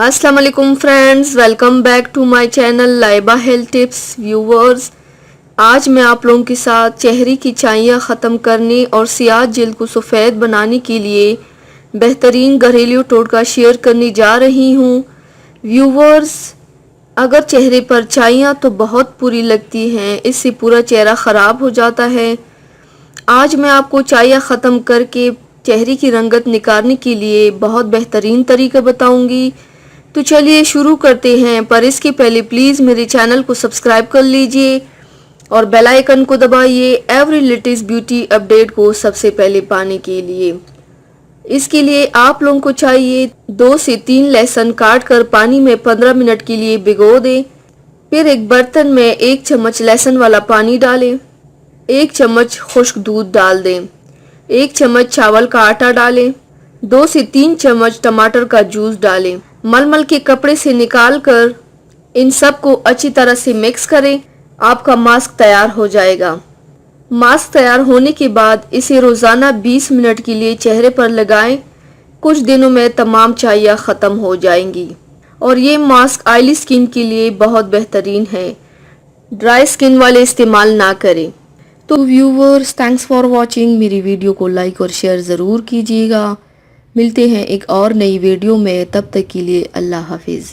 अस्सलाम वालेकुम friends, welcome back to my channel Laiba health tips. Viewers, आज मैं आप लोगों के साथ चेहरे की चाइयाँ ख़त्म करने और सियाह जल्द को सफ़ेद बनाने के लिए बेहतरीन घरेलू टोटका शेयर करने जा रही हूँ। व्यूवर्स, अगर चेहरे पर चाइयाँ तो बहुत बुरी लगती हैं, इससे पूरा चेहरा ख़राब हो जाता है। आज मैं आपको चाइयाँ ख़त्म करके चेहरे की रंगत निकालने के लिए बहुत बेहतरीन तरीका बताऊंगी। तो चलिए शुरू करते हैं, पर इसके पहले प्लीज़ मेरे चैनल को सब्सक्राइब कर लीजिए और बेल आइकन को दबाइए एवरी लेटेस्ट ब्यूटी अपडेट को सबसे पहले पाने के लिए। इसके लिए आप लोगों को चाहिए 2 से 3 लहसुन काट कर पानी में 15 मिनट के लिए भिगो दें। फिर एक बर्तन में 1 चम्मच लहसुन वाला पानी डालें, 1 चम्मच खुश्क दूध डाल दें, 1 चम्मच चावल का आटा डालें, 2 से 3 चम्मच टमाटर का जूस डालें। मलमल के कपड़े से निकालकर इन सब को अच्छी तरह से मिक्स करें। आपका मास्क तैयार हो जाएगा। मास्क तैयार होने के बाद इसे रोज़ाना 20 मिनट के लिए चेहरे पर लगाएं। कुछ दिनों में तमाम चाइयाँ ख़त्म हो जाएंगी और ये मास्क ऑयली स्किन के लिए बहुत बेहतरीन है। ड्राई स्किन वाले इस्तेमाल ना करें। तो व्यूवर्स, थैंक्स फॉर वॉचिंग। मेरी वीडियो को लाइक और शेयर ज़रूर कीजिएगा। मिलते हैं एक और नई वीडियो में, तब तक के लिए अल्लाह हाफिज़।